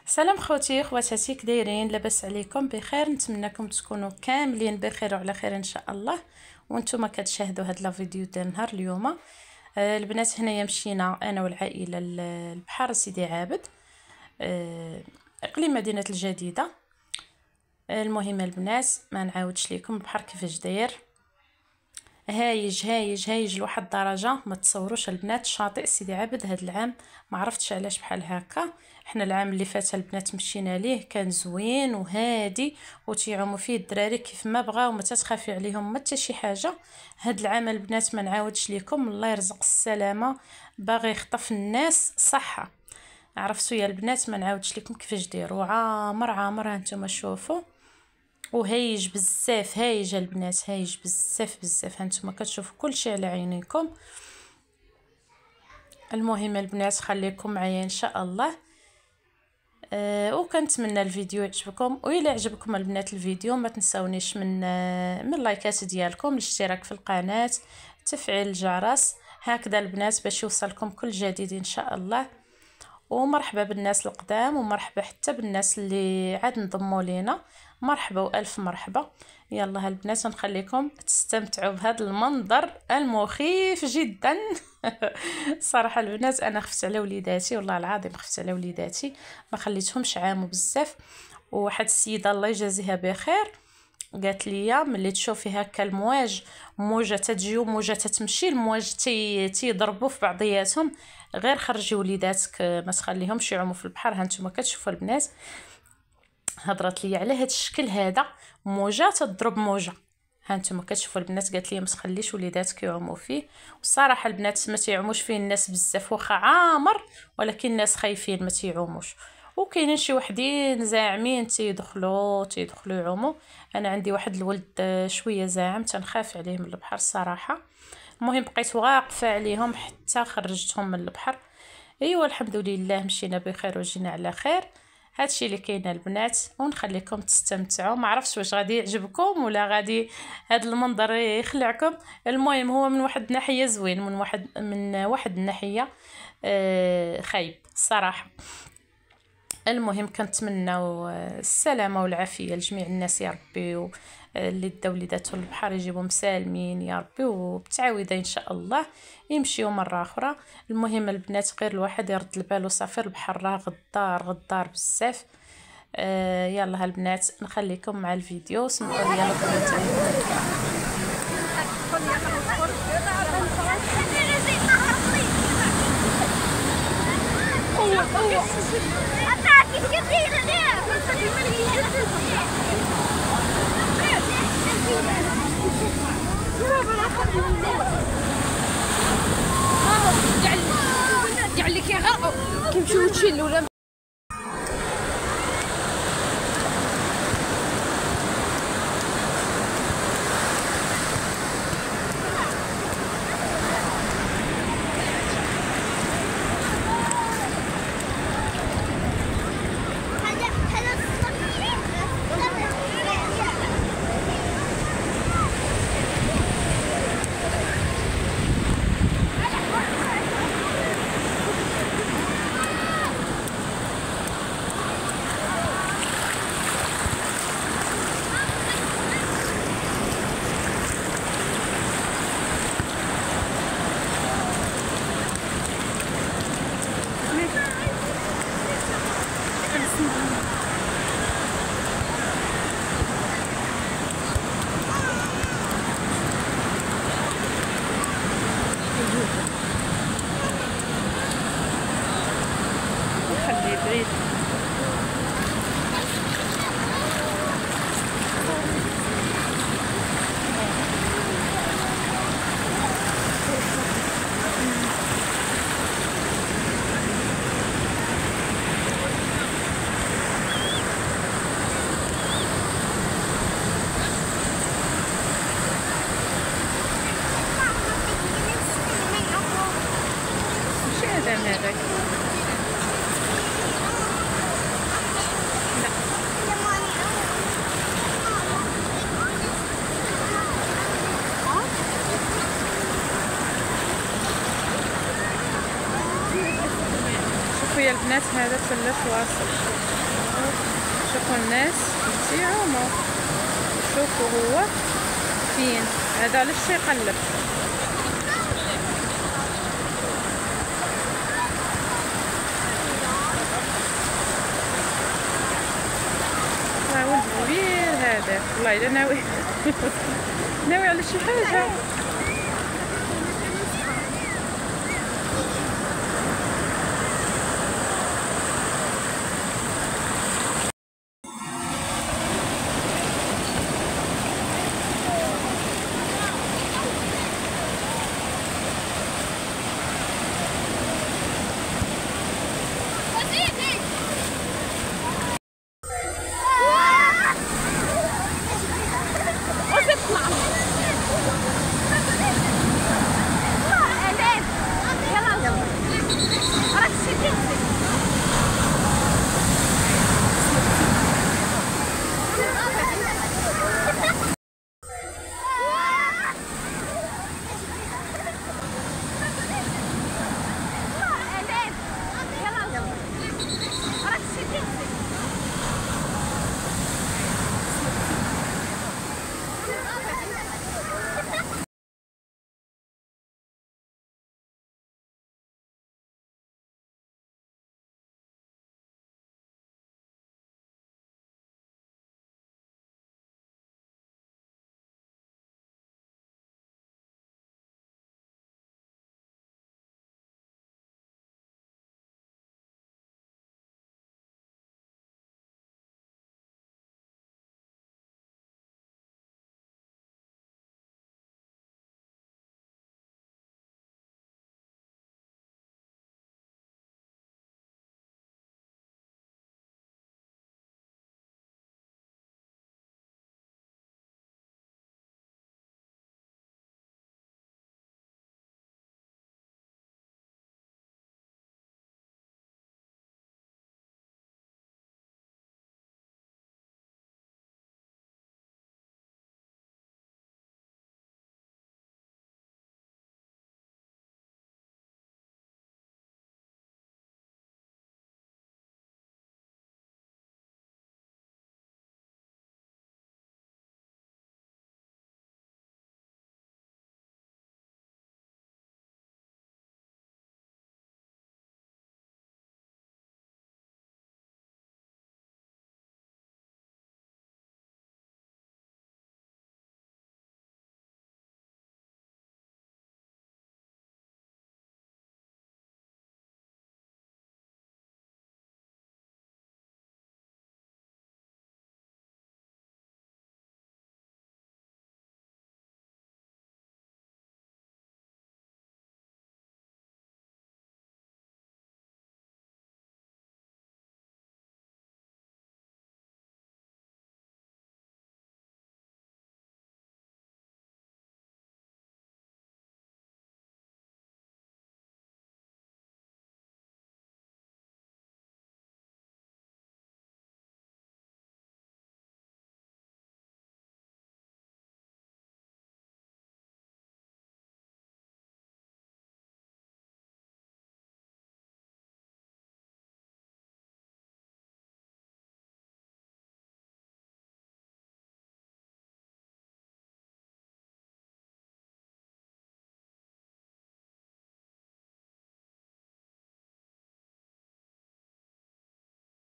سلام خوتي خواتاتي، كدايرين؟ لاباس عليكم؟ بخير؟ نتمنىكم تكونوا كاملين بخير وعلى خير ان شاء الله. وانتم كتشاهدوا هاد لا فيديو ديال نهار اليوم. البنات هنايا مشينا انا والعائله للبحر سيدي عابد، اقليم مدينه الجديده. المهم البنات ما نعاودش لكم البحر كيفاش داير، هايج هايج هايج لواحد الدرجه ما تصوروش البنات. شاطئ سيدي عابد هاد العام ما عرفتش علاش بحال هكا. احنا العام اللي فات البنات مشينا ليه كان زوين وهادي وتيعوموا فيه الدراري كيف ما بغاو، ما تتخافي عليهم ما حتى شي حاجه. هاد العام البنات ما نعاودش لكم، الله يرزق السلامه، باغي يخطف الناس صحه. عرفتوا يا البنات ما نعاودش لكم كيفاش ديروا، عامر عامر هانتوما شوفوا. وهايج بزاف، هايج البنات هايج بزاف بزاف، هانتوما كتشوفوا كلشي على عينيكم. المهم البنات خليكم معايا ان شاء الله. وكنتمنى الفيديو يعجبكم، وإلا عجبكم البنات الفيديو ما تنساونيش من اللايكات ديالكم، الاشتراك في القناه، تفعيل الجرس هكذا البنات باش يوصلكم كل جديد ان شاء الله. ومرحبا بالناس القدام، ومرحبا حتى بالناس اللي عاد انضموا لينا، مرحبا والف مرحبا. يلا البنات نخليكم تستمتعوا بهذا المنظر المخيف جدا. صراحه البنات انا خفت على وليداتي، والله العظيم خفت على وليداتي، ما خليتهمش عاموا بزاف. وواحد السيده الله يجازيها بخير قالت لي ملي تشوفي هكا المواج، موجه تجي وموجه تتمشي، المواج تيضربوا في بعضياتهم، غير خرجي وليداتك ما تخليهمش يعوموا في البحر. هانتوما كتشوفوا البنات هضرت لي على هذا الشكل هذا، موجه تضرب موجه. هانتوما كتشوفوا البنات قالت لي ما تخليش وليداتك يعوموا فيه. والصراحه البنات ما تيعوموش فيه الناس بزاف، واخا عامر ولكن الناس خايفين ما تيعوموش. وكاينين شي وحدين زاعمين تيدخلوا يعوموا. انا عندي واحد الولد شويه زاعم تنخاف عليه من البحر الصراحه. المهم بقيت واقفه عليهم حتى خرجتهم من البحر. ايوا الحمد لله مشينا بخير وجينا على خير. هادشي اللي كاين البنات، ونخليكم تستمتعوا. ما عرفتش واش غادي يعجبكم ولا غادي هاد المنظر يخلعكم. المهم هو من واحد الناحيه زوين، من واحد الناحيه خايب الصراحه. المهم كنتمناو السلامه والعافيه لجميع الناس يا ربي، اللي داو وليداتهم البحر يجيبهم سالمين يا ربي، وبتعاوده ان شاء الله يمشيو مره اخرى. المهم البنات غير الواحد يرد البال وصافي، البحر راه غدار غدار بزاف. يلا هالبنات نخليكم مع الفيديو، سمعوا لي يعني كيغرقوا كيمشيو يتشلوا ولا خلي بعيد. ماشي هذا هذاك البنات هذا فلاش واصل. شوفوا الناس يتيعومو، شوفوا هو فين هذا علاش يقلب. ها ولد كبير هذا والله الا ناوي ناوي على شي حاجه.